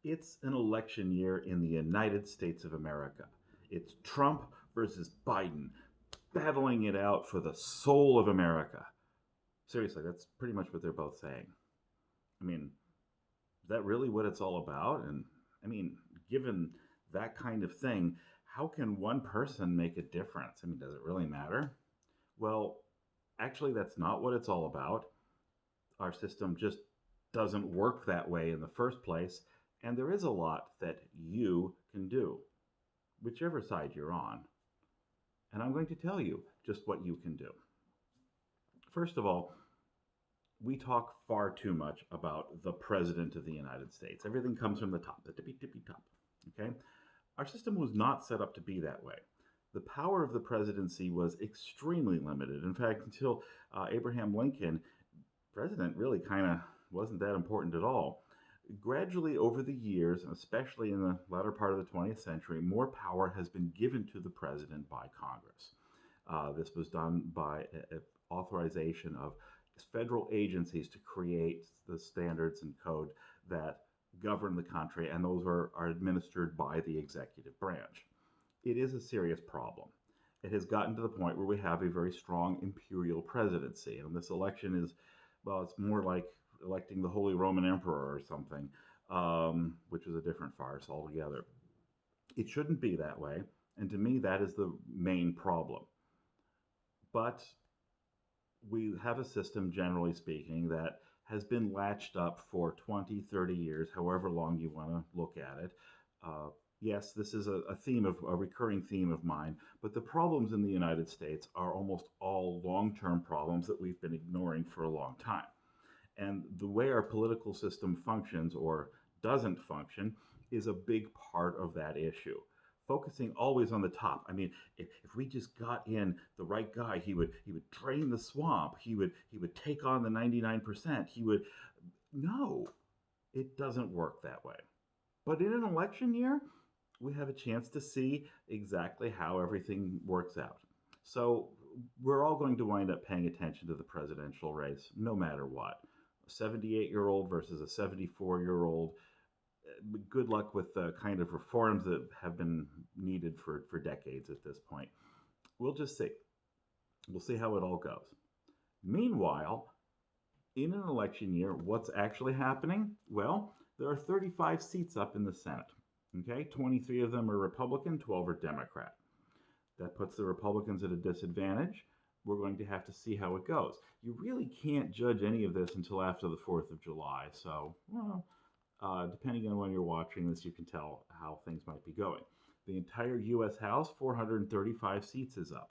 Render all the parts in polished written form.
It's an election year in the United States of America. It's Trump versus Biden battling it out for the soul of America. Seriously, that's pretty much what they're both saying. I mean, is that really what it's all about? And I mean, given that kind of thing, how can one person make a difference? I mean, does it really matter? Well, actually, that's not what it's all about. Our system just doesn't work that way in the first place. And there is a lot that you can do, whichever side you're on. And I'm going to tell you just what you can do. First of all, we talk far too much about the President of the United States. Everything comes from the top, the tippy tippy top. Okay? Our system was not set up to be that way. The power of the presidency was extremely limited. In fact, until Abraham Lincoln, president really kind of wasn't that important at all. Gradually, over the years, and especially in the latter part of the 20th century, more power has been given to the president by Congress. This was done by authorization of federal agencies to create the standards and code that govern the country, and those are administered by the executive branch. It is a serious problem. It has gotten to the point where we have a very strong imperial presidency, and this election is, well, it's more like electing the Holy Roman Emperor or something, which is a different farce altogether. It shouldn't be that way, and to me, that is the main problem. But we have a system, generally speaking, that has been latched up for 20, 30 years, however long you want to look at it. Yes, this is a recurring theme of mine, but the problems in the United States are almost all long term problems that we've been ignoring for a long time. And the way our political system functions or doesn't function is a big part of that issue. Focusing always on the top. I mean, if we just got in the right guy, he would drain the swamp. He would take on the 99%. He would no, it doesn't work that way. But in an election year, we have a chance to see exactly how everything works out. So we're all going to wind up paying attention to the presidential race, no matter what. A 78-year-old versus a 74-year-old. Good luck with the kind of reforms that have been needed for decades at this point. We'll just see. We'll see how it all goes. Meanwhile, in an election year, what's actually happening? Well, there are 35 seats up in the Senate. Okay, 23 of them are Republican, 12 are Democrat. That puts the Republicans at a disadvantage. We're going to have to see how it goes. You really can't judge any of this until after the 4th of July. So, well, depending on when you're watching this, you can tell how things might be going. The entire U.S. House, 435 seats, is up.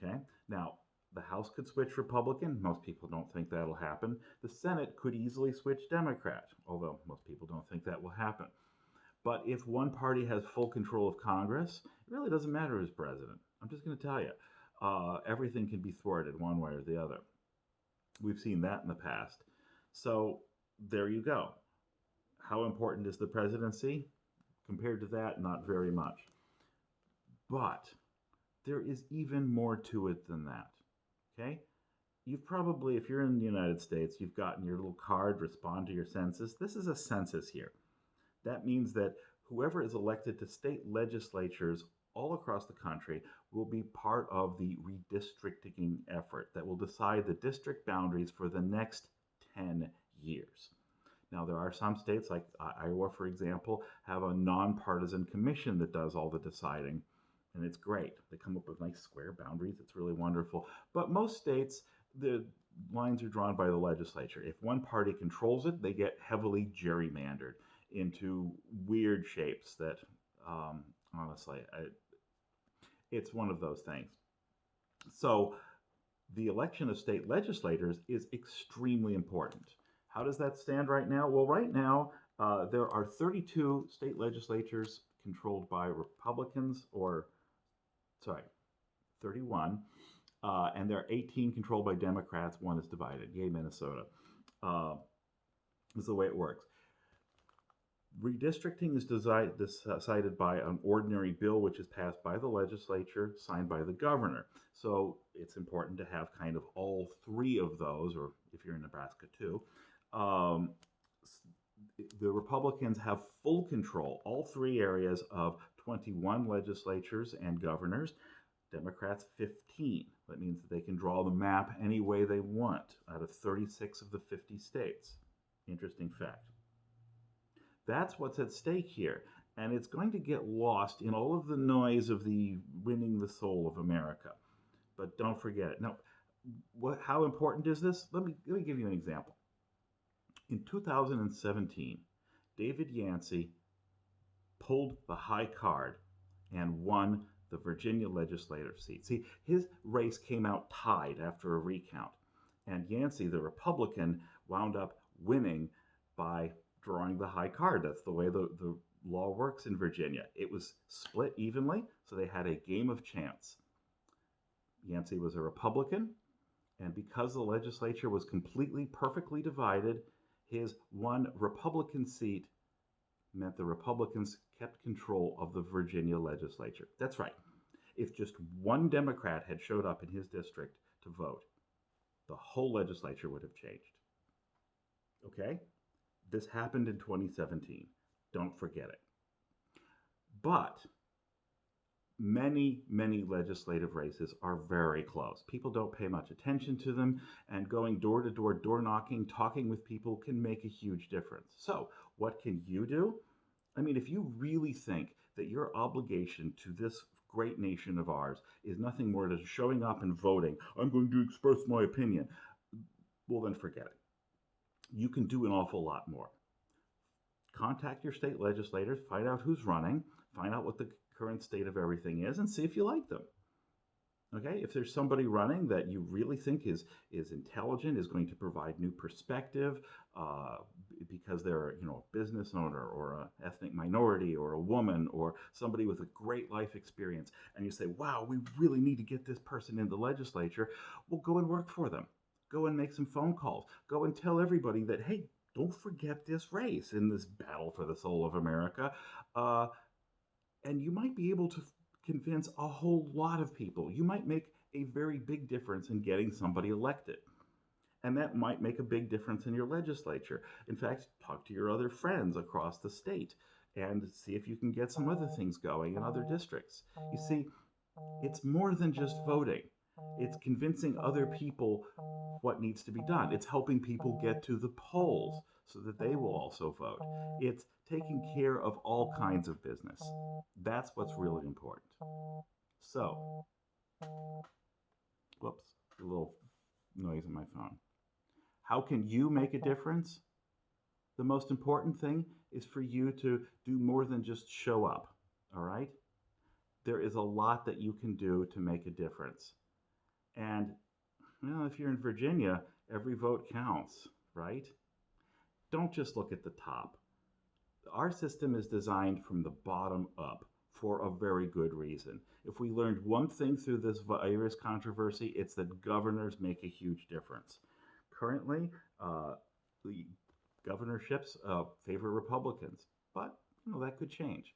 Okay, now the House could switch Republican. Most people don't think that'll happen. The Senate could easily switch Democrat, although most people don't think that will happen. But if one party has full control of Congress, it really doesn't matter who's president. I'm just going to tell you, everything can be thwarted one way or the other. We've seen that in the past. So there you go. How important is the presidency? Compared to that, not very much. But there is even more to it than that. Okay? You've probably, if you're in the United States, you've gotten your little card, respond to your census. This is a census here. That means that whoever is elected to state legislatures all across the country will be part of the redistricting effort that will decide the district boundaries for the next 10 years. Now, there are some states, like Iowa, for example, have a nonpartisan commission that does all the deciding, and it's great. They come up with nice square boundaries. It's really wonderful. But most states, the lines are drawn by the legislature. If one party controls it, they get heavily gerrymandered into weird shapes that, honestly, it's one of those things. So the election of state legislators is extremely important. How does that stand right now? Well, right now, there are 32 state legislatures controlled by Republicans, or, sorry, 31, and there are 18 controlled by Democrats. One is divided. Yay, Minnesota. This is the way it works. Redistricting is decided by an ordinary bill, which is passed by the legislature, signed by the governor. So it's important to have kind of all three of those, or if you're in Nebraska too, um, The Republicans have full control, all three areas of 21 legislatures and governors. Democrats 15. That means that they can draw the map any way they want out of 36 of the 50 states. Interesting fact. That's what's at stake here. And it's going to get lost in all of the noise of the winning the soul of America. But don't forget it. Now, how important is this? Let me give you an example. In 2017, David Yancey pulled the high card and won the Virginia legislative seat. See, his race came out tied after a recount, and Yancey, the Republican, wound up winning by drawing the high card. That's the way the law works in Virginia. It was split evenly, so they had a game of chance. Yancey was a Republican, and because the legislature was completely, perfectly divided, his one Republican seat meant the Republicans kept control of the Virginia legislature. That's right. If just one Democrat had showed up in his district to vote, the whole legislature would have changed. Okay? This happened in 2017. Don't forget it. But many, many legislative races are very close. People don't pay much attention to them, and going door to door, door knocking, talking with people can make a huge difference. So, what can you do? I mean, if you really think that your obligation to this great nation of ours is nothing more than showing up and voting, I'm going to express my opinion, well, then forget it. You can do an awful lot more. Contact your state legislators, find out who's running, find out what the current state of everything is, and see if you like them. Okay, if there's somebody running that you really think is intelligent, is going to provide new perspective, because they're a business owner or an ethnic minority or a woman or somebody with a great life experience, and you say, wow, we really need to get this person in the legislature, well, go and work for them. Go and make some phone calls. Go and tell everybody that, hey, don't forget this race in this battle for the soul of America. And you might be able to convince a whole lot of people. You might make a very big difference in getting somebody elected. And that might make a big difference in your legislature. In fact, talk to your other friends across the state and see if you can get some other things going in other districts. You see, it's more than just voting. It's convincing other people what needs to be done. It's helping people get to the polls so that they will also vote. It's taking care of all kinds of business. That's what's really important. So, whoops, a little noise on my phone. How can you make a difference? The most important thing is for you to do more than just show up, all right? There is a lot that you can do to make a difference. And, well, if you're in Virginia, every vote counts, right? Don't just look at the top. Our system is designed from the bottom up for a very good reason. If we learned one thing through this virus controversy, it's that governors make a huge difference. Currently, the governorships favor Republicans, but that could change.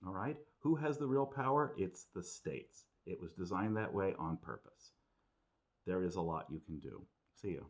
All right? Who has the real power? It's the states. It was designed that way on purpose. There is a lot you can do. See you.